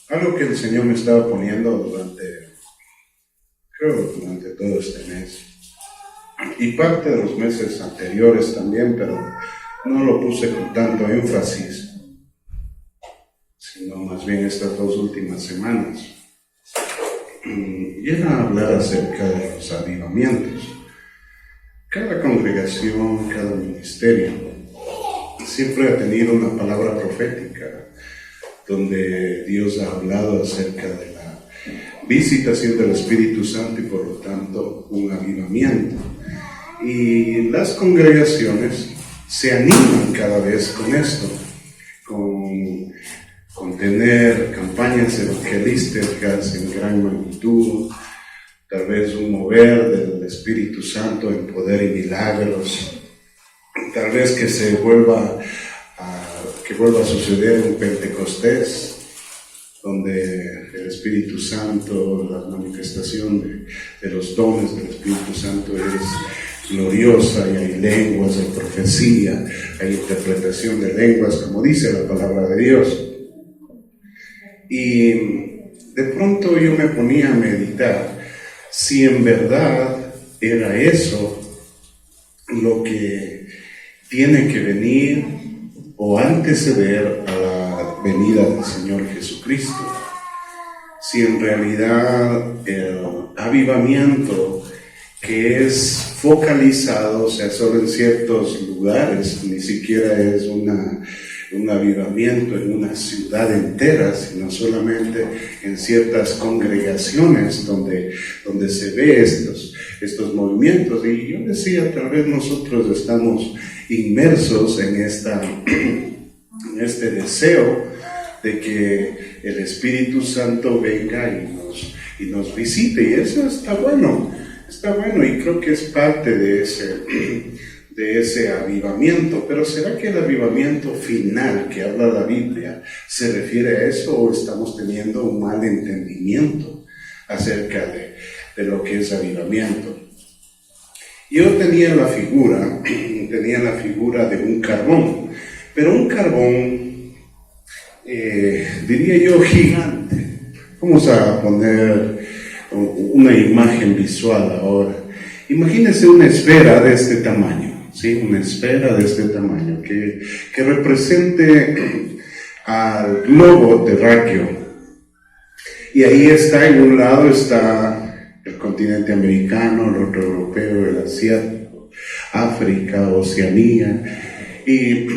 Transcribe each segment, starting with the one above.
Algo que el Señor me estaba poniendo durante todo este mes y parte de los meses anteriores también, pero no lo puse con tanto énfasis, sino más bien estas 2 últimas semanas. Y era hablar acerca de los avivamientos. Cada congregación, cada ministerio siempre ha tenido una palabra profética donde Dios ha hablado acerca de la visitación del Espíritu Santo y por lo tanto un avivamiento. Y las congregaciones se animan cada vez con esto, con tener campañas evangelísticas en gran magnitud, tal vez un mover del Espíritu Santo en poder y milagros, tal vez que vuelva a suceder un Pentecostés, donde el Espíritu Santo, la manifestación de los dones del Espíritu Santo es gloriosa y hay lenguas, hay profecía, hay interpretación de lenguas, como dice la palabra de Dios. Y de pronto yo me ponía a meditar si en verdad era eso lo que tiene que venir o anteceder a la venida del Señor Jesucristo. si en realidad el avivamiento que es focalizado, o sea, solo en ciertos lugares, ni siquiera es un avivamiento en una ciudad entera, sino solamente en ciertas congregaciones donde se ve estos movimientos. Y yo decía, tal vez nosotros estamos inmersos en este deseo de que el Espíritu Santo venga y nos visite, y eso está bueno, y creo que es parte de ese avivamiento. Pero ¿será que el avivamiento final que habla la Biblia se refiere a eso, o estamos teniendo un mal entendimiento acerca de lo que es avivamiento? Yo tenía la figura de un carbón, pero un carbón, diría yo, gigante. Vamos a poner una imagen visual ahora. Imagínense una esfera de este tamaño, ¿sí? Una esfera de este tamaño que represente al globo terráqueo. Y ahí está, en un lado está el continente americano, el otro europeo, el asiático, África, Oceanía. Y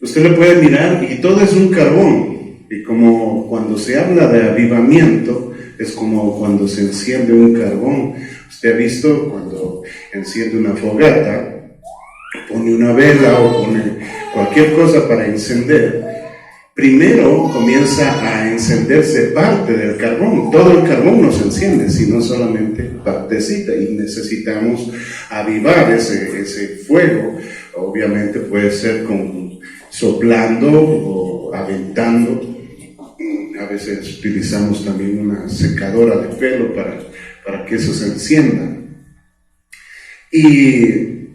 usted lo puede mirar y todo es un carbón. Y como cuando se habla de avivamiento, es como cuando se enciende un carbón. Usted ha visto cuando enciende una fogata, pone una vela o pone cualquier cosa para encender. Primero comienza a encenderse parte del carbón. Todo el carbón no se enciende, sino solamente partecita, y necesitamos avivar ese fuego. Obviamente puede ser soplando o aventando. A veces utilizamos también una secadora de pelo para que eso se encienda. Y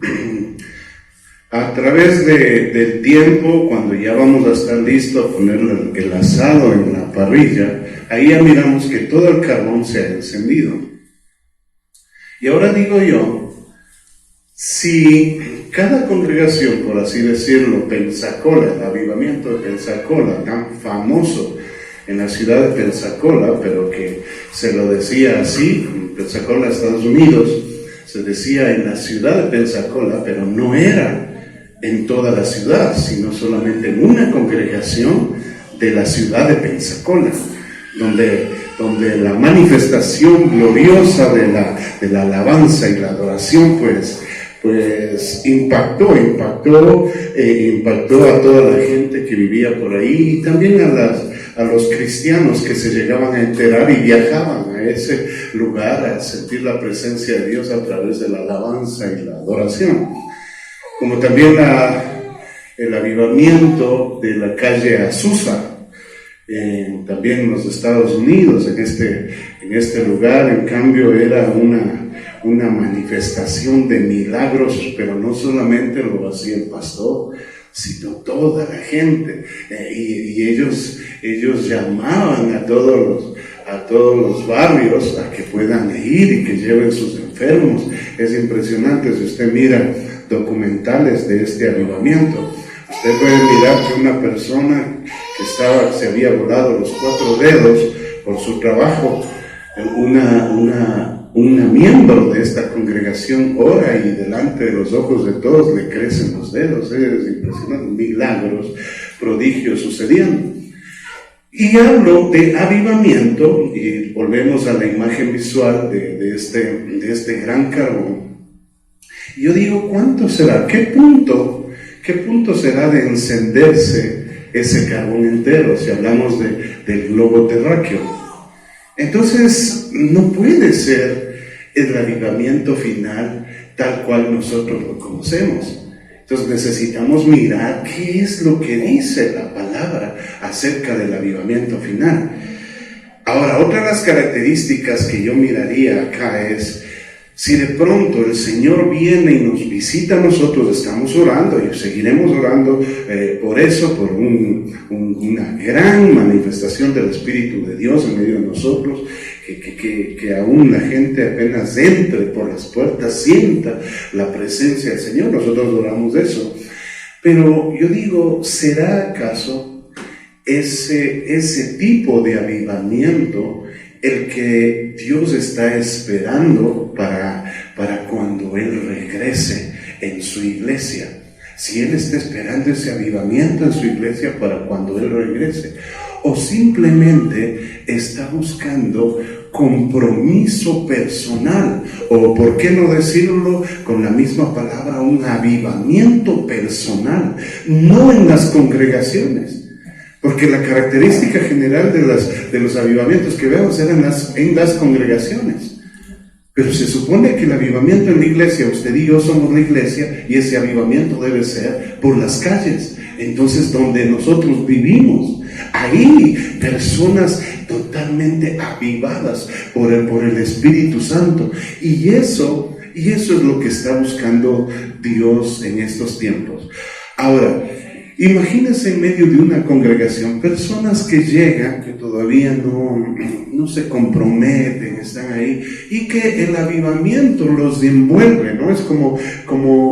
a través del tiempo, cuando ya vamos a estar listos a poner el asado en la parrilla, ahí ya miramos que todo el carbón se ha encendido. Y ahora digo yo, si cada congregación, por así decirlo, Pensacola, el avivamiento de Pensacola, tan famoso en la ciudad de Pensacola, pero que se lo decía así, Pensacola, Estados Unidos, se decía en la ciudad de Pensacola, pero no era en toda la ciudad, sino solamente en una congregación de la ciudad de Pensacola, donde la manifestación gloriosa de la alabanza y la adoración pues impactó a toda la gente que vivía por ahí, y también a los cristianos que se llegaban a enterar y viajaban a ese lugar a sentir la presencia de Dios a través de la alabanza y la adoración. Como también el avivamiento de la calle Azusa, también en los Estados Unidos, en este lugar, en cambio, era una manifestación de milagros, pero no solamente lo hacía el pastor, sino toda la gente, y ellos llamaban a todos los barrios a que puedan ir y que lleven sus enfermos. Es impresionante. Si usted mira documentales de este avivamiento, usted puede mirar que una persona que se había volado los 4 dedos por su trabajo, una miembro de esta congregación ora y delante de los ojos de todos le crecen los dedos. Es impresionante, milagros, prodigios sucediendo. Y hablo de avivamiento, y volvemos a la imagen visual de este gran carbón. Y yo digo, ¿cuánto será? ¿Qué punto será de encenderse ese carbón entero, si hablamos del globo terráqueo? Entonces, no puede ser el avivamiento final tal cual nosotros lo conocemos. Entonces necesitamos mirar qué es lo que dice la palabra acerca del avivamiento final. Ahora, otra de las características que yo miraría acá es, si de pronto el Señor viene y nos visita a nosotros, estamos orando y seguiremos orando por eso, por una gran manifestación del Espíritu de Dios en medio de nosotros, que aún la gente apenas entre por las puertas sienta la presencia del Señor. Nosotros oramos de eso. Pero yo digo, ¿será acaso ese tipo de avivamiento el que Dios está esperando para cuando Él regrese en su iglesia. Si Él está esperando ese avivamiento en su iglesia para cuando Él regrese, o simplemente está buscando compromiso personal, o por qué no decirlo con la misma palabra, un avivamiento personal, no en las congregaciones. Porque la característica general de los avivamientos que vemos eran en las congregaciones. Pero se supone que el avivamiento en la iglesia, usted y yo somos la iglesia, y ese avivamiento debe ser por las calles. Entonces, donde nosotros vivimos, ahí personas totalmente avivadas por el Espíritu Santo. Y eso es lo que está buscando Dios en estos tiempos. Ahora, imagínense en medio de una congregación, personas que llegan, que todavía no se comprometen, están ahí, y que el avivamiento los envuelve, ¿no? Es como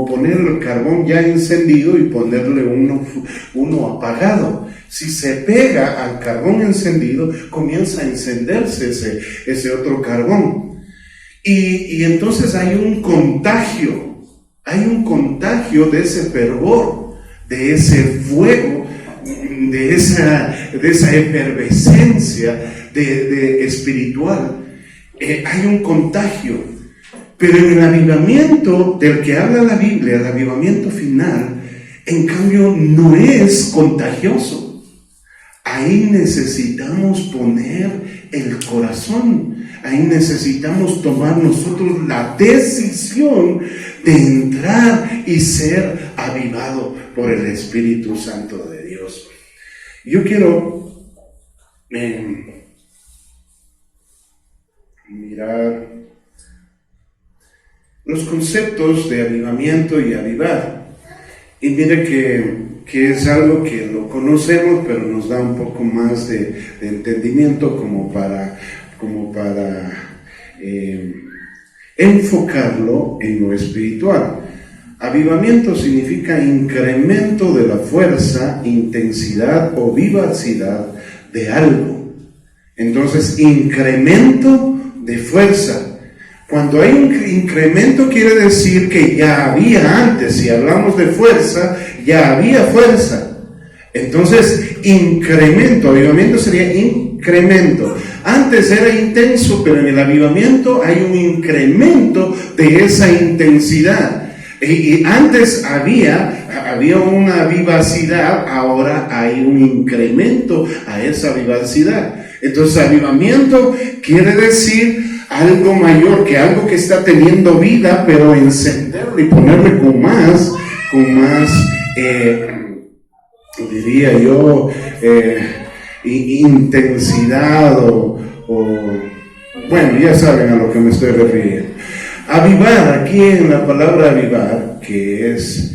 poner el carbón ya encendido y ponerle uno apagado. Si se pega al carbón encendido, comienza a encenderse ese otro carbón. Y entonces hay un contagio de ese fervor, de ese fuego, de esa efervescencia de espiritual. Hay un contagio. Pero en el avivamiento del que habla la Biblia, el avivamiento final, en cambio no es contagioso. Ahí necesitamos poner el corazón. Ahí necesitamos tomar nosotros la decisión de entrar y ser avivado por el Espíritu Santo de Dios. Yo quiero mirar los conceptos de avivamiento y avivar. Y mire que es algo que lo conocemos, pero nos da un poco más de entendimiento como para enfocarlo en lo espiritual. Avivamiento significa incremento de la fuerza, intensidad o vivacidad de algo. Entonces, incremento de fuerza. Cuando hay un incremento quiere decir que ya había antes, si hablamos de fuerza, ya había fuerza. Entonces, incremento, avivamiento sería incremento. Antes era intenso, pero en el avivamiento hay un incremento de esa intensidad. Y antes había una vivacidad, ahora hay un incremento a esa vivacidad. Entonces, avivamiento quiere decir algo mayor, que algo que está teniendo vida, pero encenderlo y ponerle con más, diría yo, intensidad o bueno, ya saben a lo que me estoy refiriendo. Avivar, aquí en la palabra avivar, que es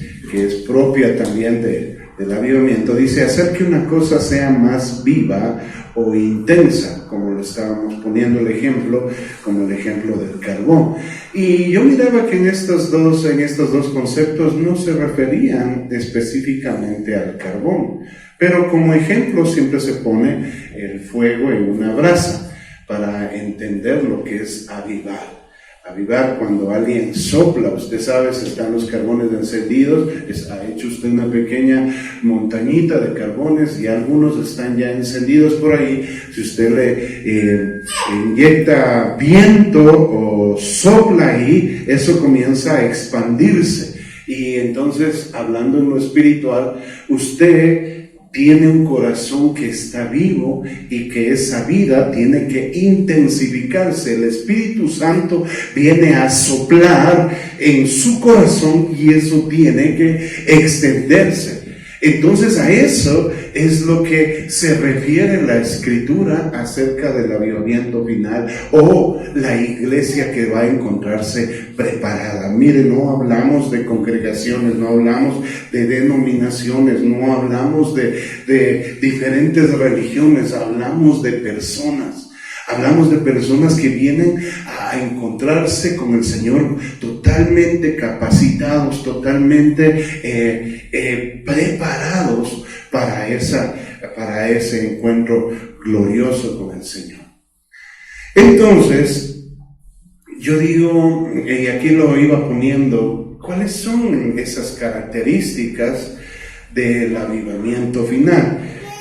propia también del avivamiento, dice hacer que una cosa sea más viva o intensa, como lo estábamos poniendo el ejemplo, como el ejemplo del carbón. Y yo miraba que en estos dos conceptos no se referían específicamente al carbón, pero como ejemplo siempre se pone el fuego en una brasa para entender lo que es avivar. Avivar, cuando alguien sopla, usted sabe, si están los carbones encendidos, ha hecho usted una pequeña montañita de carbones y algunos están ya encendidos por ahí. Si usted le inyecta viento o sopla ahí, eso comienza a expandirse. Y entonces, hablando en lo espiritual, usted tiene un corazón que está vivo y que esa vida tiene que intensificarse. El Espíritu Santo viene a soplar en su corazón y eso tiene que extenderse. Entonces a eso es lo que se refiere la Escritura acerca del avivamiento final o la iglesia que va a encontrarse preparada. Mire, no hablamos de congregaciones, no hablamos de denominaciones, no hablamos de diferentes religiones, hablamos de personas. Hablamos de personas que vienen a encontrarse con el Señor totalmente capacitados, totalmente preparados para ese encuentro glorioso con el Señor. Entonces, yo digo, y aquí lo iba poniendo, ¿cuáles son esas características del avivamiento final?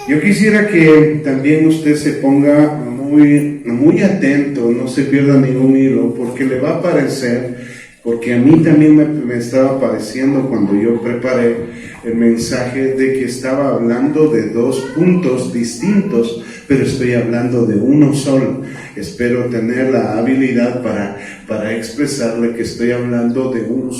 Yo quisiera que también usted se ponga muy atento, no se pierda ningún hilo, porque le va a aparecer, porque a mí también me estaba pareciendo cuando yo preparé el mensaje de que estaba hablando de dos puntos distintos, pero estoy hablando de uno solo. Espero tener la habilidad para expresarle que estoy hablando de un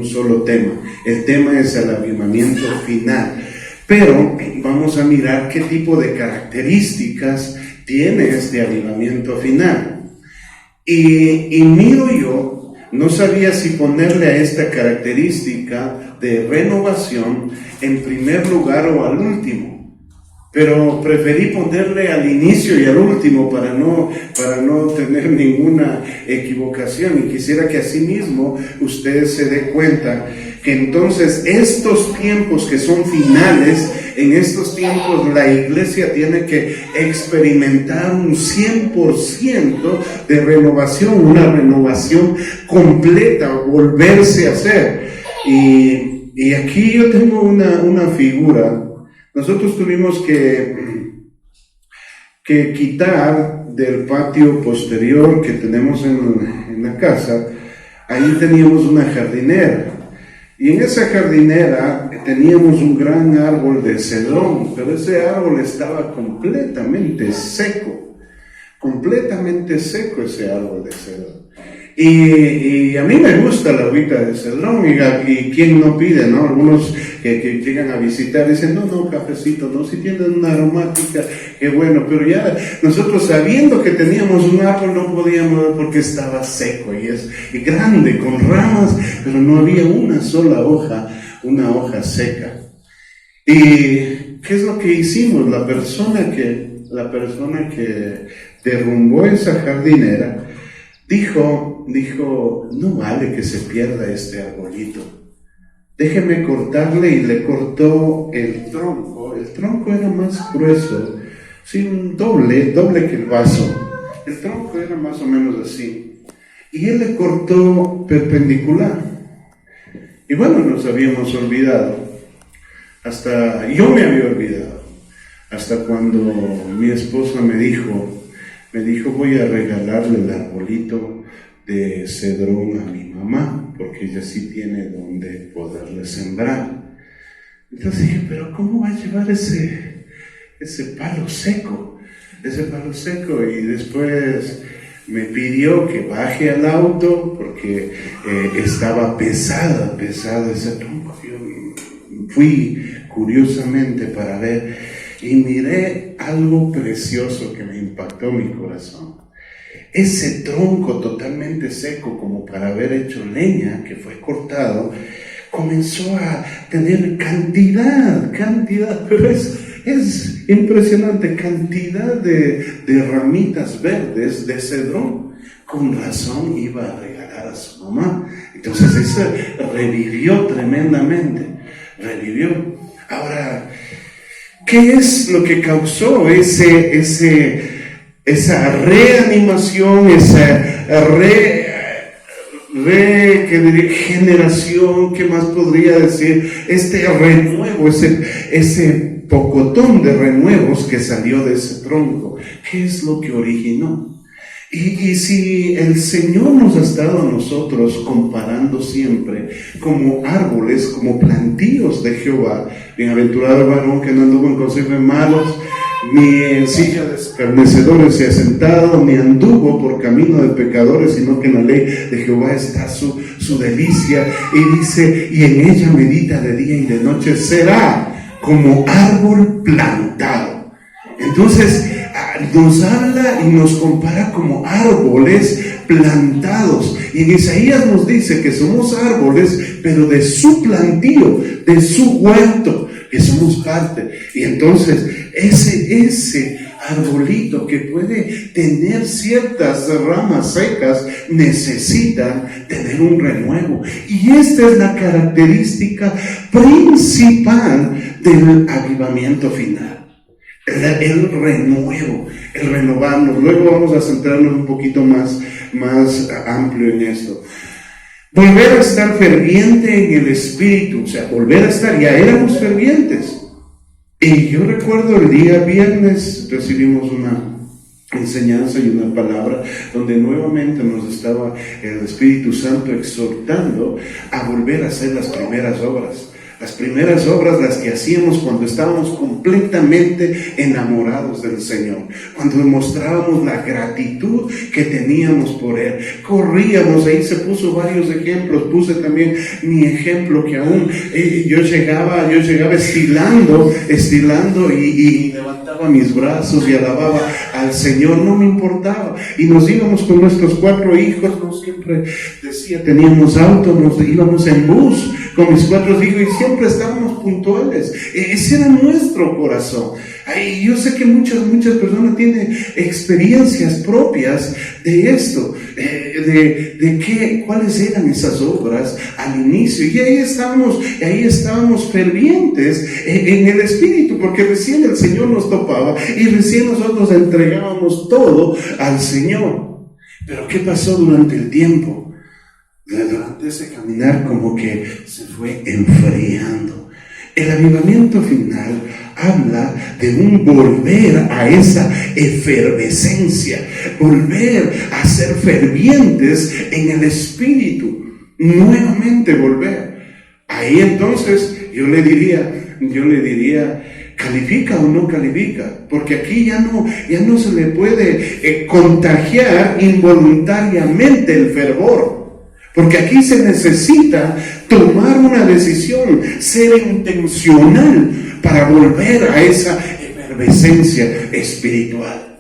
solo tema. El tema es el avivamiento final. Pero vamos a mirar qué tipo de características tiene este avivamiento final. Y miro yo, no sabía si ponerle a esta característica de renovación en primer lugar o al último. Pero preferí ponerle al inicio y al último para no tener ninguna equivocación. Y quisiera que asimismo usted se dé cuenta que entonces estos tiempos que son finales, en estos tiempos la iglesia tiene que experimentar un 100% de renovación, una renovación completa, volverse a hacer. Y aquí yo tengo una figura. Nosotros tuvimos que quitar del patio posterior que tenemos en la casa, ahí teníamos una jardinera. Y en esa jardinera teníamos un gran árbol de cedrón, pero ese árbol estaba completamente seco ese árbol de cedrón. Y a mí me gusta la agüita de cedrón, y quien no pide, ¿no? Algunos que llegan a visitar dicen, no, cafecito, no, si tienen una aromática, qué bueno, pero ya nosotros sabiendo que teníamos un árbol no podíamos porque estaba seco y grande, con ramas, pero no había una sola hoja, una hoja seca. ¿Y qué es lo que hicimos? La persona que derrumbó esa jardinera dijo, no vale que se pierda este arbolito. Déjeme cortarle, y le cortó el tronco. El tronco era más grueso, sí, un doble que el vaso. El tronco era más o menos así. Y él le cortó perpendicular. Y bueno, nos habíamos olvidado. Hasta yo me había olvidado. Hasta cuando mi esposa me dijo, voy a regalarle el arbolito de cedrón a mi mamá, porque ella sí tiene donde poderle sembrar. Entonces dije, pero ¿cómo va a llevar ese palo seco? Y después me pidió que baje al auto, porque estaba pesada ese tronco. Yo fui curiosamente para ver, y miré algo precioso que me impactó mi corazón. Ese tronco totalmente seco, como para haber hecho leña, que fue cortado, comenzó a tener cantidad, pero es impresionante, cantidad de ramitas verdes de cedrón. Con razón iba a regalar a su mamá. Entonces eso revivió tremendamente, Ahora, ¿qué es lo que causó esa reanimación, esa regeneración? ¿Qué más podría decir? Este renuevo, ese pocotón de renuevos que salió de ese tronco. ¿Qué es lo que originó? Y si el Señor nos ha estado a nosotros comparando siempre como árboles, como plantíos de Jehová, bienaventurado el varón que no anduvo en consejo de malos, ni en silla de escarnecedores se ha sentado, ni anduvo por camino de pecadores, sino que en la ley de Jehová está su delicia. Y dice, y en ella medita de día y de noche, será como árbol plantado. Entonces nos habla y nos compara como árboles plantados. Y en Isaías nos dice que somos árboles, pero de su plantío, de su huerto, que somos parte. Y entonces ese arbolito que puede tener ciertas ramas secas necesita tener un renuevo. Y esta es la característica principal del avivamiento final. el renuevo, el renovarnos. Luego vamos a centrarnos un poquito más amplio en esto. Volver a estar ferviente en el espíritu, o sea, volver a estar, ya éramos fervientes. Y yo recuerdo el día viernes recibimos una enseñanza y una palabra donde nuevamente nos estaba el Espíritu Santo exhortando a volver a hacer las primeras obras. Las primeras obras, las que hacíamos cuando estábamos completamente enamorados del Señor, cuando demostrábamos la gratitud que teníamos por Él, corríamos. Ahí se puso varios ejemplos, puse también mi ejemplo que aún yo llegaba estilando y levantaba mis brazos y alababa al Señor, no me importaba. Y nos íbamos con nuestros 4 hijos, no siempre decía, teníamos auto, nos íbamos en bus con mis 4 hijos y siempre estábamos puntuales. Ese era nuestro corazón. Ay, yo sé que muchas personas tienen experiencias propias de esto, cuáles eran esas obras al inicio. Y ahí estábamos fervientes en el Espíritu, porque recién el Señor nos topaba y recién nosotros entregábamos todo al Señor. Pero ¿qué pasó durante el tiempo? Durante ese caminar como que se fue enfriando. El avivamiento final habla de un volver a esa efervescencia, volver a ser fervientes en el Espíritu, nuevamente volver. Ahí entonces yo le diría, ¿califica o no califica? Porque aquí ya no se le puede contagiar involuntariamente el fervor. Porque aquí se necesita tomar una decisión, ser intencional para volver a esa efervescencia espiritual.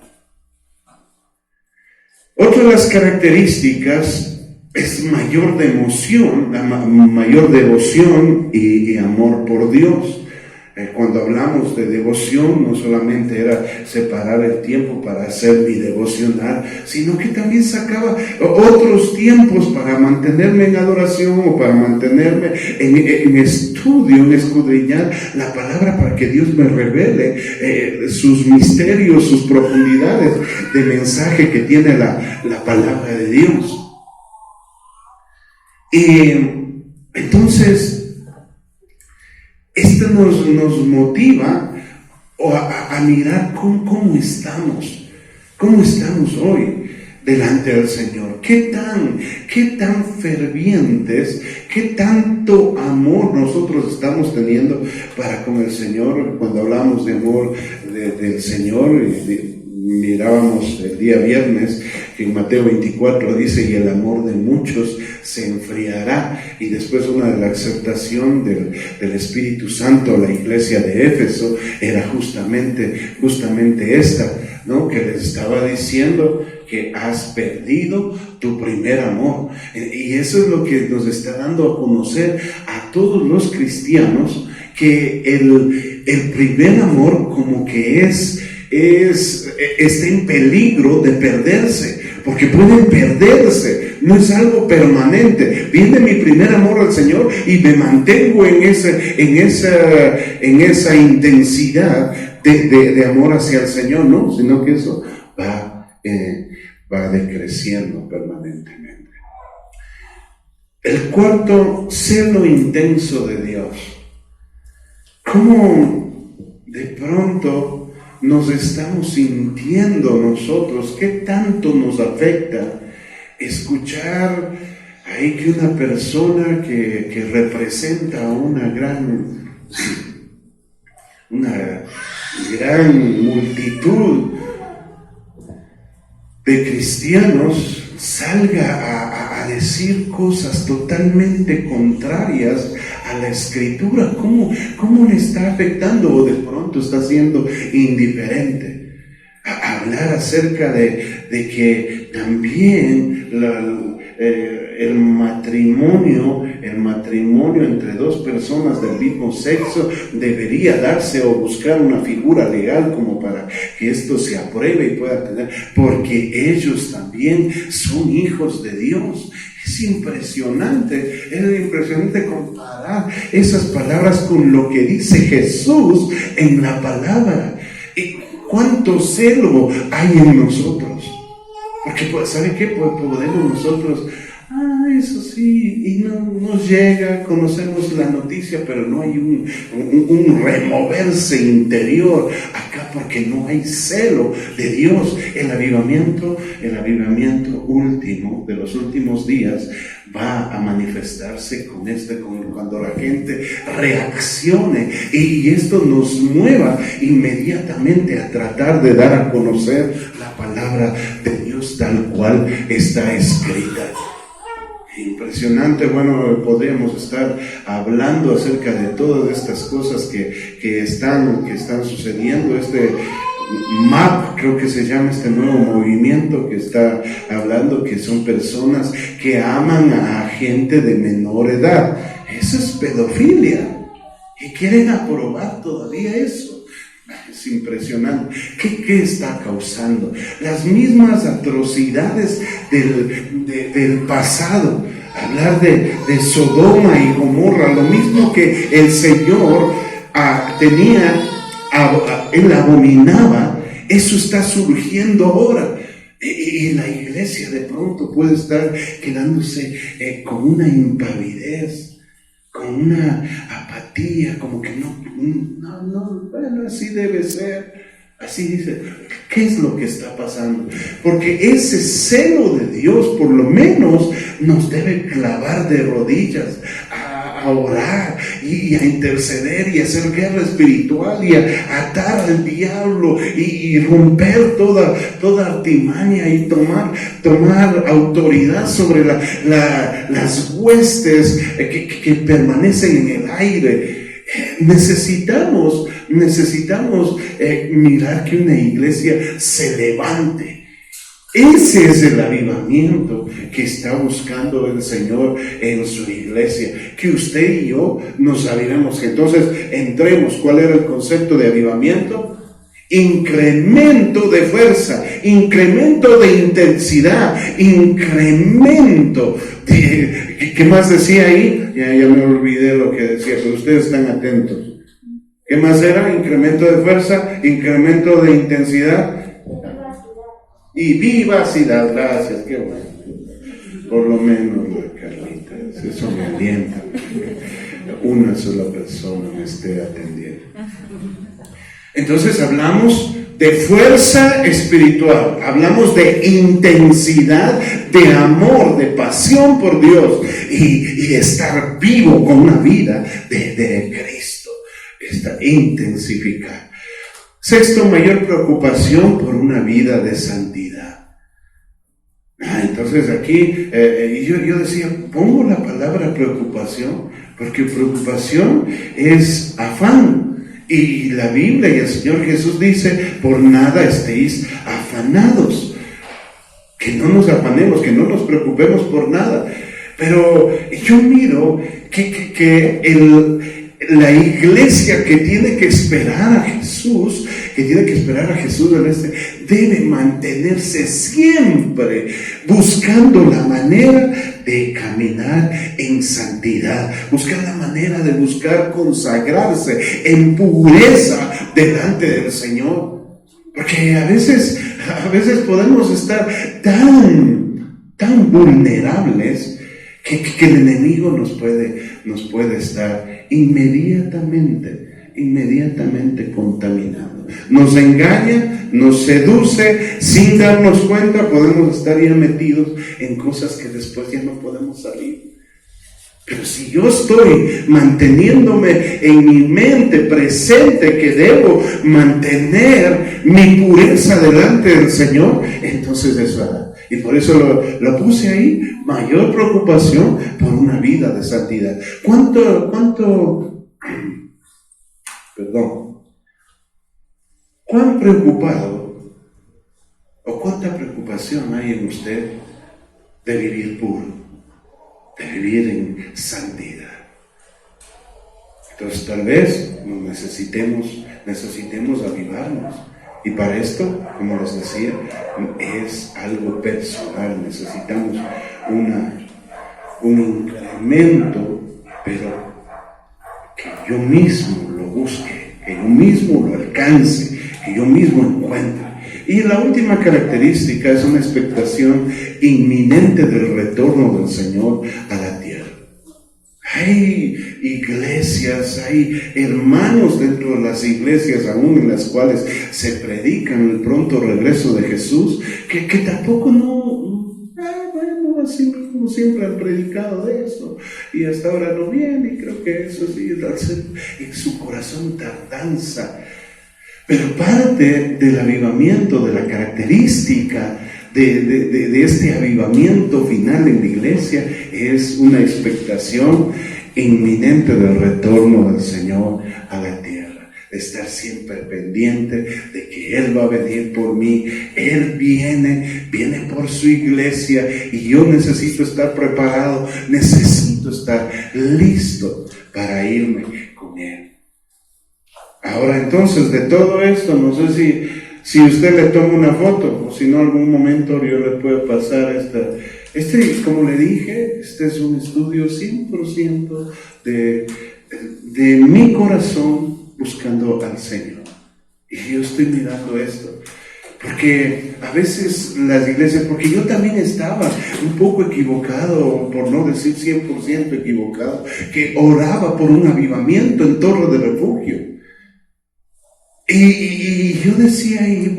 Otra de las características es mayor devoción y amor por Dios. Cuando hablamos de devoción, no solamente era separar el tiempo para hacer mi devocional, sino que también sacaba otros tiempos para mantenerme en adoración o para mantenerme en estudio, en escudriñar la palabra para que Dios me revele sus misterios, sus profundidades de mensaje que tiene la palabra de Dios. Y entonces, esto nos motiva a mirar cómo estamos hoy delante del Señor. ¿Qué tan fervientes, qué tanto amor nosotros estamos teniendo para con el Señor? Cuando hablamos de amor del Señor, mirábamos el día viernes que en Mateo 24 dice, y el amor de muchos se enfriará. Y después una de la exhortación del Espíritu Santo a la iglesia de Éfeso era justamente esta, ¿no? Que les estaba diciendo que has perdido tu primer amor. Y eso es lo que nos está dando a conocer a todos los cristianos, que el primer amor como que está en peligro de perderse, porque pueden perderse, no es algo permanente. Viene mi primer amor al Señor y me mantengo en esa intensidad de amor hacia el Señor, no, sino que eso va decreciendo permanentemente. El cuarto, celo intenso de Dios. ¿Cómo de pronto nos estamos sintiendo nosotros? ¿Qué tanto nos afecta escuchar ahí que una persona que representa una gran multitud de cristianos salga a decir cosas totalmente contrarias a la Escritura? ¿Cómo le está afectando, o de pronto está siendo indiferente? A hablar acerca de que también el matrimonio entre dos personas del mismo sexo debería darse o buscar una figura legal como para que esto se apruebe y pueda tener, porque ellos también son hijos de Dios. Es impresionante comparar esas palabras con lo que dice Jesús en la palabra. ¿Y cuánto celo hay en nosotros? Porque, ¿sabe qué? Podemos nosotros, eso sí, y no nos llega, conocemos la noticia, pero no hay un removerse interior acá, porque no hay celo de Dios. El avivamiento último, de los últimos días, va a manifestarse cuando la gente reaccione y esto nos mueva inmediatamente a tratar de dar a conocer la palabra de Dios tal cual está escrita. Impresionante. Bueno, podríamos estar hablando acerca de todas estas cosas que están sucediendo. MAP, creo que se llama este nuevo movimiento que está hablando, que son personas que aman a gente de menor edad. Eso es pedofilia y quieren aprobar todavía eso. Es impresionante. ¿Qué está causando? Las mismas atrocidades del pasado. Hablar de Sodoma y Gomorra, lo mismo que el Señor él abominaba, eso está surgiendo ahora. Y la iglesia de pronto puede estar quedándose con una impavidez, con una apatía, como que no, bueno, así debe ser. Así dice, ¿qué es lo que está pasando? Porque ese celo de Dios por lo menos nos debe clavar de rodillas a orar y a interceder y a hacer guerra espiritual y a atar al diablo y romper toda artimaña y tomar autoridad sobre las huestes que permanecen en el aire. Necesitamos mirar que una iglesia se levante. Ese es el avivamiento que está buscando el Señor en su iglesia, que usted y yo nos avivemos. Entonces, entremos. ¿Cuál era el concepto de avivamiento? Incremento de fuerza, incremento de intensidad, incremento de... ¿Qué más decía ahí? Ya me olvidé lo que decía, pero ustedes están atentos. ¿Qué más era? Incremento de fuerza, incremento de intensidad y vivacidad. Gracias, qué bueno. Por lo menos, Carlita, eso me alienta. Una sola persona me esté atendiendo. Entonces hablamos de fuerza espiritual, hablamos de intensidad, de amor, de pasión por Dios y de estar vivo con una vida de Cristo. Intensificar. Sexto, mayor preocupación por una vida de santidad. Entonces aquí yo decía, pongo la palabra preocupación, porque preocupación es afán. Y la Biblia y el Señor Jesús dice, por nada estéis afanados. Que no nos afanemos, que no nos preocupemos por nada. Pero yo miro que la iglesia que tiene que esperar a Jesús, debe mantenerse siempre buscando la manera de caminar en santidad, buscar la manera de buscar consagrarse en pureza delante del Señor. Porque a veces podemos estar tan vulnerables que el enemigo nos puede estar inmediatamente contaminando. Nos engaña, nos seduce, sin darnos cuenta podemos estar ya metidos en cosas que después ya no podemos salir. Pero si yo estoy manteniéndome en mi mente presente que debo mantener mi pureza delante del Señor, entonces eso hará. Y por eso lo puse ahí, mayor preocupación por una vida de santidad. ¿Cuán preocupado o cuánta preocupación hay en usted de vivir puro, de vivir en santidad? Entonces tal vez necesitemos avivarnos. Y para esto, como les decía, es algo personal. Necesitamos un incremento, pero que yo mismo lo busque, que yo mismo lo alcance, que yo mismo encuentro. Y la última característica es una expectación inminente del retorno del Señor a la tierra. Hay iglesias, hay hermanos dentro de las iglesias aún en las cuales se predican el pronto regreso de Jesús, que tampoco bueno, así como siempre han predicado de eso, y hasta ahora no viene, y creo que eso sí, en su corazón tardanza. Pero parte del avivamiento, de la característica de este avivamiento final en la iglesia, es una expectación inminente del retorno del Señor a la tierra, de estar siempre pendiente de que Él va a venir por mí. Él viene por su iglesia, y yo necesito estar preparado, necesito estar listo para irme con Él. Ahora entonces, de todo esto, no sé si usted le toma una foto, o si no, algún momento yo le puedo pasar como le dije, este es un estudio 100% de mi corazón buscando al Señor. Y yo estoy mirando esto, porque a veces las iglesias, porque yo también estaba un poco equivocado, por no decir 100% equivocado, que oraba por un avivamiento en Torre de Refugio. Y yo decía, ¿y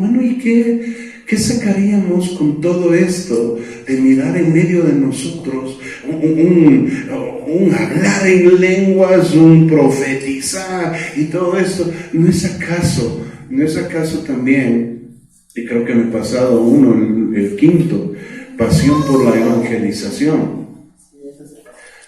qué sacaríamos con todo esto de mirar en medio de nosotros un hablar en lenguas, un profetizar y todo esto? ¿No es acaso también, y creo que me he pasado el quinto, pasión por la evangelización?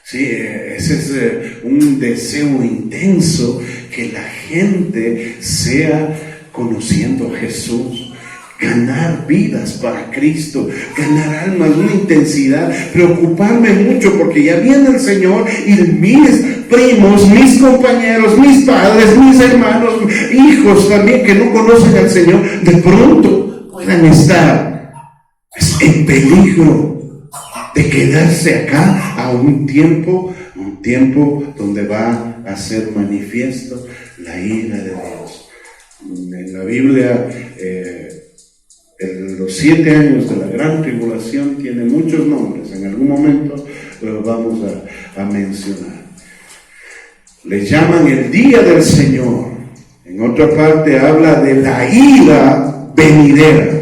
Sí, ese es un deseo intenso, que la gente sea conociendo a Jesús, ganar vidas para Cristo, ganar almas, una intensidad, preocuparme mucho porque ya viene el Señor, y mis primos, mis compañeros, mis padres, mis hermanos, hijos también que no conocen al Señor, de pronto puedan estar en peligro de quedarse acá a un tiempo donde va a ser manifiesto la ira de Dios. En la Biblia, los 7 años de la gran tribulación tiene muchos nombres, en algún momento lo vamos a mencionar. Le llaman el día del Señor. En otra parte habla de la ira venidera,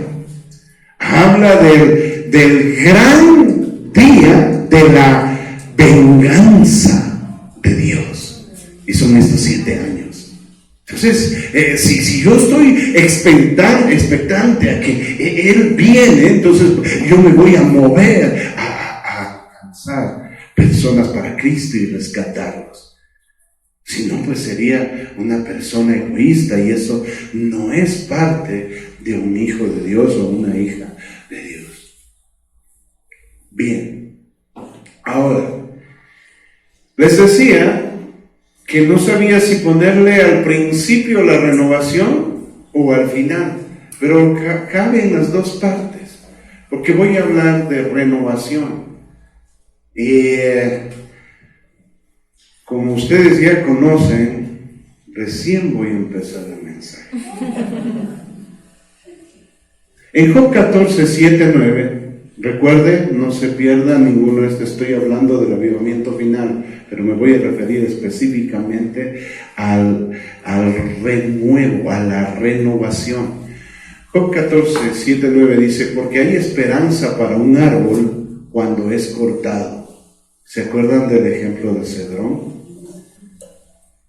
habla del gran día de la venganza de Dios, y son estos 7 años. Entonces, si yo estoy expectante a que Él viene, entonces yo me voy a mover a alcanzar personas para Cristo y rescatarlos. Si no, pues sería una persona egoísta, y eso no es parte de un hijo de Dios o una hija de Dios. Bien, ahora, les decía que no sabía si ponerle al principio la renovación o al final, pero cabe en las dos partes, porque voy a hablar de renovación. Y como ustedes ya conocen, recién voy a empezar el mensaje. En Job 14, 7, 9, recuerde, no se pierda ninguno de estos, estoy hablando del avivamiento final, pero me voy a referir específicamente al renuevo, a la renovación. Job 14, 7, 9 dice, porque hay esperanza para un árbol cuando es cortado. ¿Se acuerdan del ejemplo de Cedrón?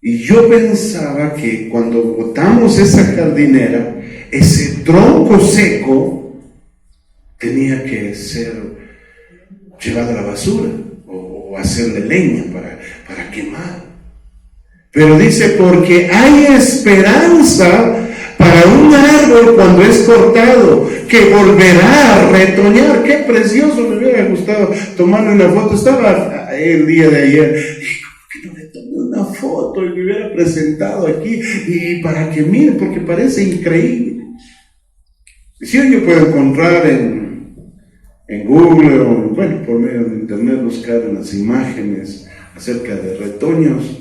Y yo pensaba que cuando botamos esa jardinera, ese tronco seco tenía que ser llevado a la basura o hacerle leña para quemar. Pero dice, porque hay esperanza para un árbol cuando es cortado, que volverá a retoñar. Qué precioso, me hubiera gustado tomarle una foto. Estaba el día de ayer, dije, ¿por qué no le tomé una foto y me hubiera presentado aquí? Y para que miren, porque parece increíble. Si yo puedo encontrar en Google o por medio de internet, buscar unas imágenes acerca de retoños,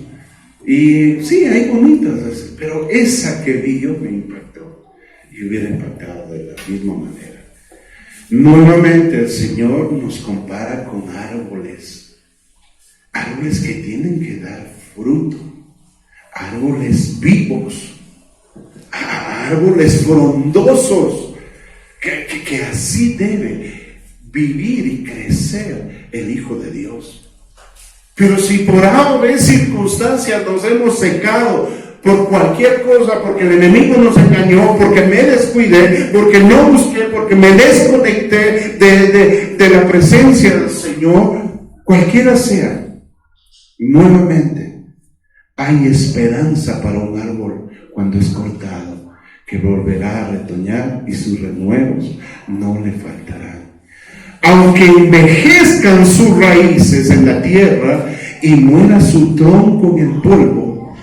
y sí, hay bonitas, pero esa que vi yo me impactó. y hubiera impactado de la misma manera. Nuevamente el Señor nos compara con árboles que tienen que dar fruto, árboles vivos, árboles frondosos, que así debe vivir y crecer el Hijo de Dios. Pero si por A o B circunstancias nos hemos secado por cualquier cosa, porque el enemigo nos engañó, porque me descuidé, porque no busqué, porque me desconecté de la presencia del Señor, cualquiera sea, nuevamente hay esperanza para un árbol cuando es cortado, que volverá a retoñar y sus renuevos no le faltarán. Aunque envejezcan sus raíces en la tierra y muera su tronco en el polvo,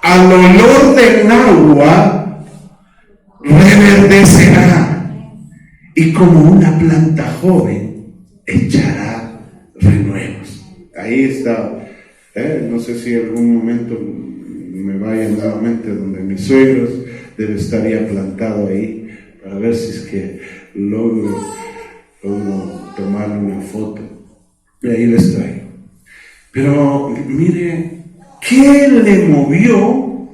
al olor del agua reverdecerá y como una planta joven echará renuevos. Ahí está. No sé si en algún momento me vaya nuevamente donde mis suegros, debe estar ya plantado ahí para ver si es que logro tomar una foto. Y ahí les traigo. Pero mire, ¿qué le movió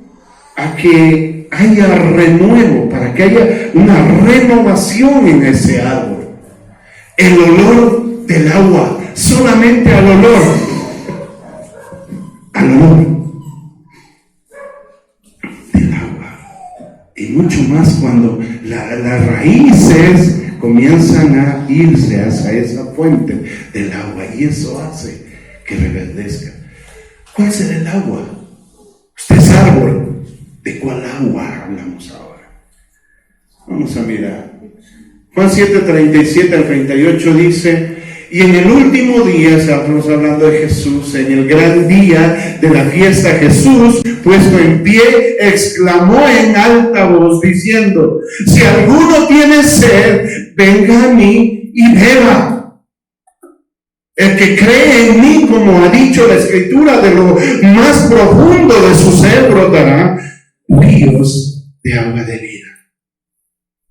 a que haya renuevo, para que haya una renovación en ese árbol? El olor del agua, solamente al olor del agua, y mucho más cuando las raíces comienzan a irse hacia esa fuente del agua, y eso hace que reverdezca. ¿Cuál será el agua? Usted es árbol. ¿De cuál agua hablamos ahora? Vamos a mirar. Juan 7:37 al 38 dice: y en el último día, estamos hablando de Jesús, en el gran día de la fiesta, Jesús, puesto en pie, exclamó en alta voz diciendo: si alguno tiene sed, venga a mí y beba. El que cree en mí, como ha dicho la Escritura, de lo más profundo de su ser brotará ríos de agua de vida.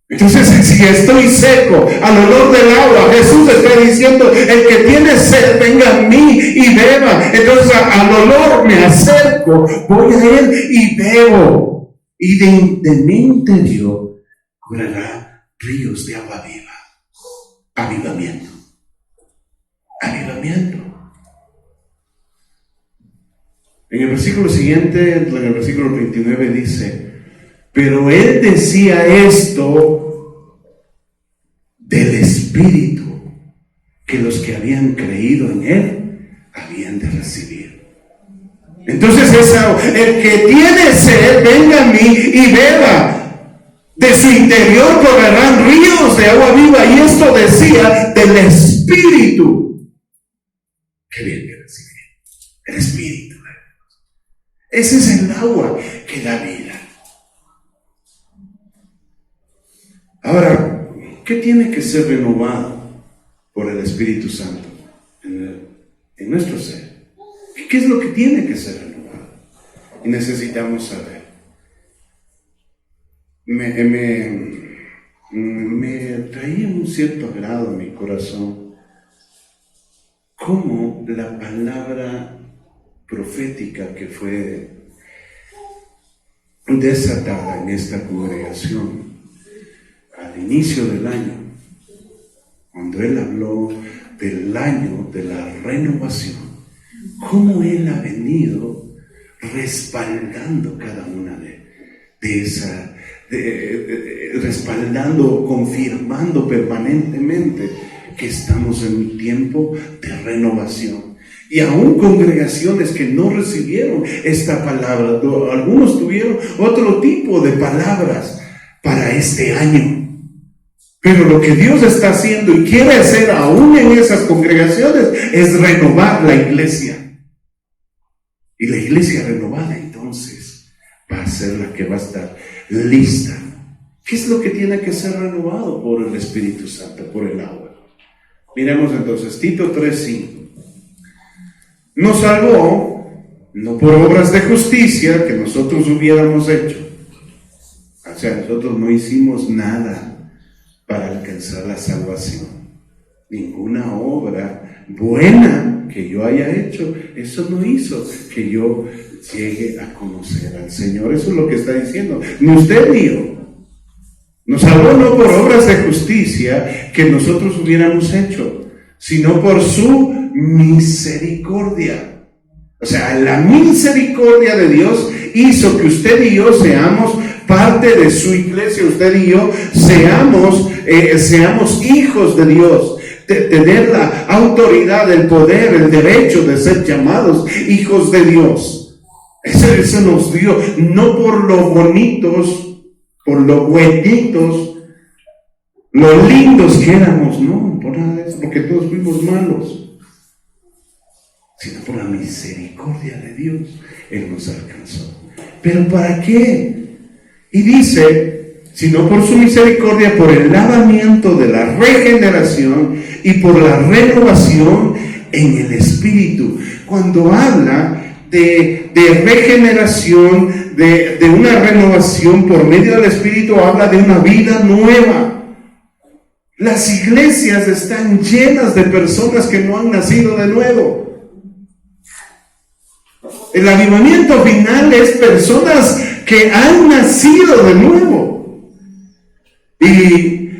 Entonces, si estoy seco al olor del agua, Jesús está diciendo: el que tiene sed, venga a mí y beba. Entonces, al olor me acerco, voy a él y bebo. Y de mi interior correrá ríos de agua viva. Avivamiento. Avivamiento. En el versículo siguiente, en el versículo 29 dice: pero él decía esto del Espíritu que los que habían creído en él habían de recibir. Entonces, el que tiene sed, venga a mí y beba. De su interior correrán ríos de agua viva. Y esto decía del Espíritu. Qué bien que recibir. El Espíritu. Ese es el agua que da vida. Ahora, ¿qué tiene que ser renovado por el Espíritu Santo en nuestro ser? ¿Qué es lo que tiene que ser renovado? Y necesitamos saber. Me traía un cierto agrado en mi corazón cómo la palabra profética que fue desatada en esta congregación al inicio del año, cuando él habló del año de la renovación, cómo él ha venido respaldando cada una de esa, respaldando, confirmando permanentemente que estamos en un tiempo de renovación. Y aún congregaciones que no recibieron esta palabra, algunos tuvieron otro tipo de palabras para este año. Pero lo que Dios está haciendo y quiere hacer aún en esas congregaciones es renovar la iglesia. Y la iglesia renovada entonces va a ser la que va a estar lista. ¿Qué es lo que tiene que ser renovado por el Espíritu Santo, por el agua? Miremos entonces Tito 3:5. Nos salvó no por obras de justicia que nosotros hubiéramos hecho. sea, nosotros no hicimos nada para alcanzar la salvación. Ninguna obra buena que yo haya hecho, eso no hizo que yo llegue a conocer al Señor. Eso es lo que está diciendo. Ni usted ni yo. Nos salvó no por obras de justicia que nosotros hubiéramos hecho, sino por su misericordia. O sea, la misericordia de Dios hizo que usted y yo seamos parte de su iglesia, usted y yo seamos hijos de Dios, tener la autoridad, el poder, el derecho de ser llamados hijos de Dios. Eso nos dio, no por lo bonitos, por lo buenitos, lo lindos que éramos, no, por nada de eso, porque todos fuimos malos, sino por la misericordia de Dios, Él nos alcanzó. ¿Pero para qué? Y dice, sino por su misericordia, por el lavamiento de la regeneración y por la renovación en el Espíritu. Cuando habla de regeneración, de una renovación por medio del Espíritu, habla de una vida nueva. Las iglesias están llenas de personas que no han nacido de nuevo. El avivamiento final es personas que han nacido de nuevo. Y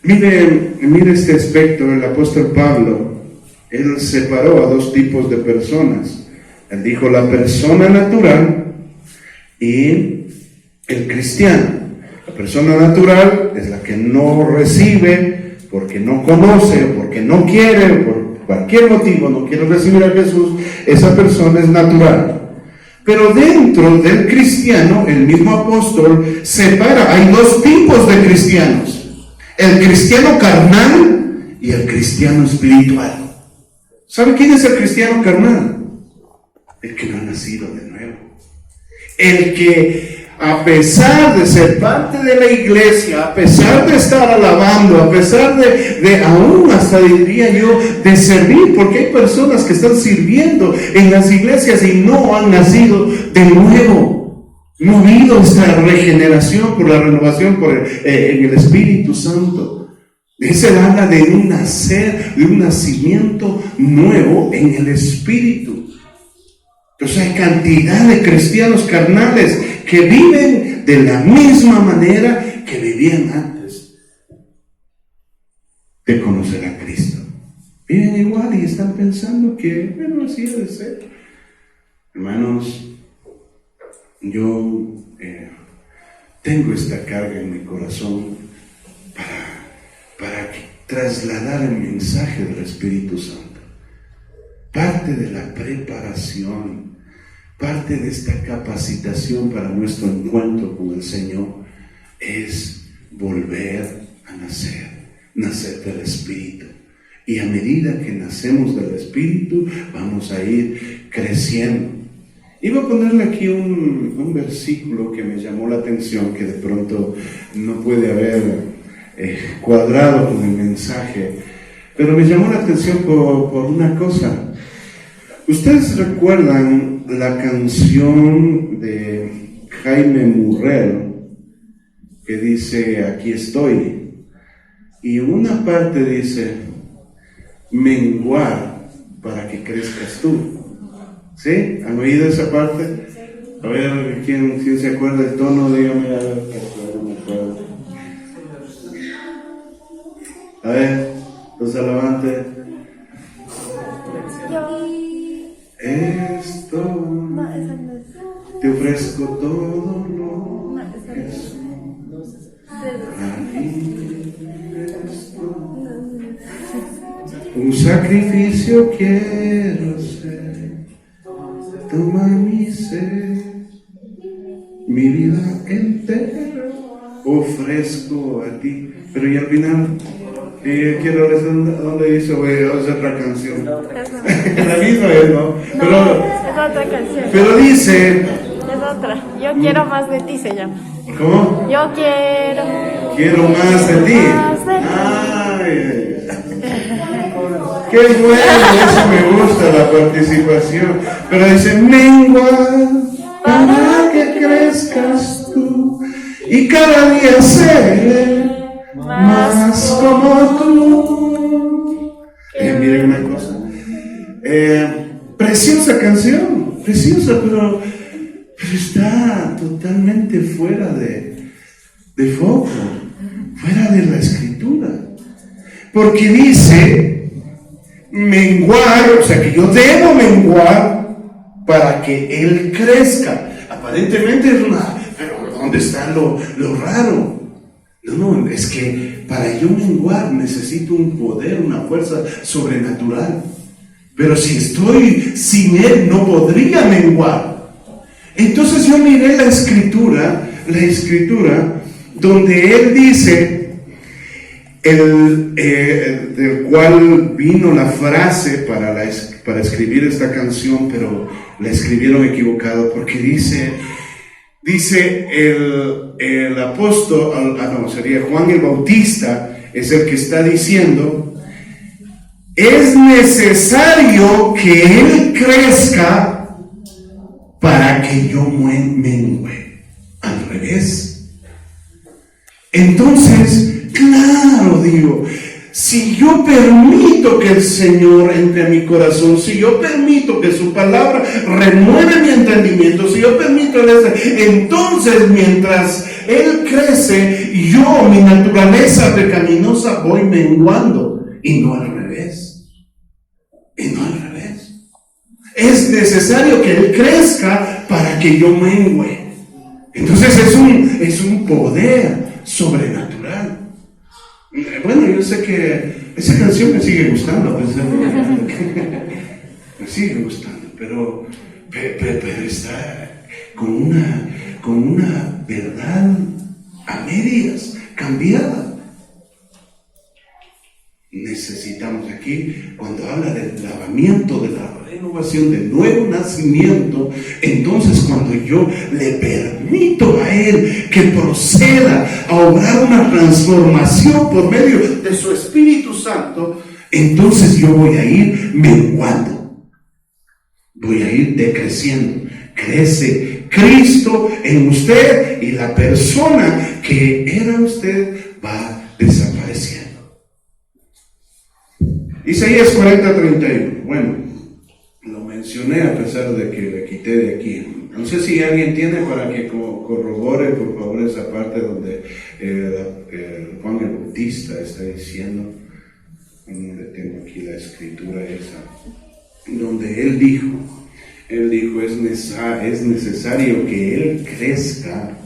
mire este aspecto. El apóstol Pablo, él separó a dos tipos de personas. Él dijo la persona natural y el cristiano. La persona natural es la que no recibe porque no conoce o porque no quiere, o por cualquier motivo no quiere recibir a Jesús. Esa persona es natural. Pero dentro del cristiano, el mismo apóstol separa. Hay dos tipos de cristianos: el cristiano carnal y el cristiano espiritual. ¿Sabe quién es el cristiano carnal? El que no ha nacido de nuevo. El que, a pesar de ser parte de la iglesia, a pesar de estar alabando, a pesar de aún hasta diría yo, de servir, porque hay personas que están sirviendo en las iglesias y no han nacido de nuevo. No ha habido esta regeneración por la renovación en el Espíritu Santo. Ese habla de un nacer, de un nacimiento nuevo en el Espíritu. Entonces hay cantidad de cristianos carnales que viven de la misma manera que vivían antes de conocer a Cristo. Viven igual y están pensando que, bueno, así debe ser. Hermanos, yo tengo esta carga en mi corazón para trasladar el mensaje del Espíritu Santo. Parte de la preparación, parte de esta capacitación para nuestro encuentro con el Señor es volver a nacer del Espíritu. Y a medida que nacemos del Espíritu, vamos a ir creciendo. Iba a ponerle aquí un versículo que me llamó la atención, que de pronto no puede haber cuadrado con el mensaje, pero me llamó la atención por una cosa. ¿Ustedes recuerdan la canción de Jaime Murrell que dice aquí estoy? Y en una parte dice menguar para que crezcas tú. ¿Sí? ¿Han oído esa parte? A ver, ¿quién se acuerda del tono? Dígame, a ver, no me acuerdo. A ver, los alabantes. Esto te ofrezco todo lo que soy. Un sacrificio quiero ser. Toma mi ser, mi vida entera ofrezco a ti. Pero y al final quiero ver dónde dice es otra canción. La misma es, ¿no? Pero, es otra canción. Pero dice. Es otra. Yo quiero más de ti se llama. ¿Cómo? Yo quiero más de ti. Ay. Qué bueno, eso me gusta, la participación. Pero dice, mengua para que crezcas tú. y cada día ser más como tú. Miren una cosa, preciosa canción, preciosa, pero está totalmente fuera de foco, fuera de la escritura, porque dice menguar, o sea que yo debo menguar para que Él crezca. Aparentemente es pero ¿dónde está lo raro? No, es que para yo menguar necesito un poder, una fuerza sobrenatural. Pero si estoy sin Él, no podría menguar. Entonces yo miré la escritura, donde Él dice, del cual vino la frase para escribir esta canción, pero la escribieron equivocado, porque dice el apóstol, sería Juan el Bautista, es el que está diciendo, es necesario que Él crezca para que yo mengue. Al revés. Entonces, claro, digo, si yo permito que el Señor entre a mi corazón, si yo permito que su palabra renueve mi entendimiento, si yo permito entonces mientras Él crece, yo, mi naturaleza pecaminosa, voy menguando, y no al revés. Es necesario que Él crezca para que yo mengue. Entonces es un poder sobrenatural. Bueno, yo sé que esa canción me sigue gustando, me sigue gustando, pero está con una verdad a medias, cambiada. Necesitamos aquí, cuando habla del lavamiento, de la renovación, del nuevo nacimiento, entonces cuando yo le permito a Él que proceda a obrar una transformación por medio de su Espíritu Santo, entonces yo voy a ir menguando, voy a ir decreciendo. Crece Cristo en usted y la persona que era usted va desapareciendo. Isaías 40:31. Bueno, lo mencioné a pesar de que le quité de aquí. No sé si alguien tiene para que corrobore por favor esa parte donde Juan el Bautista está diciendo, donde tengo aquí la escritura esa, donde él dijo es necesario que Él crezca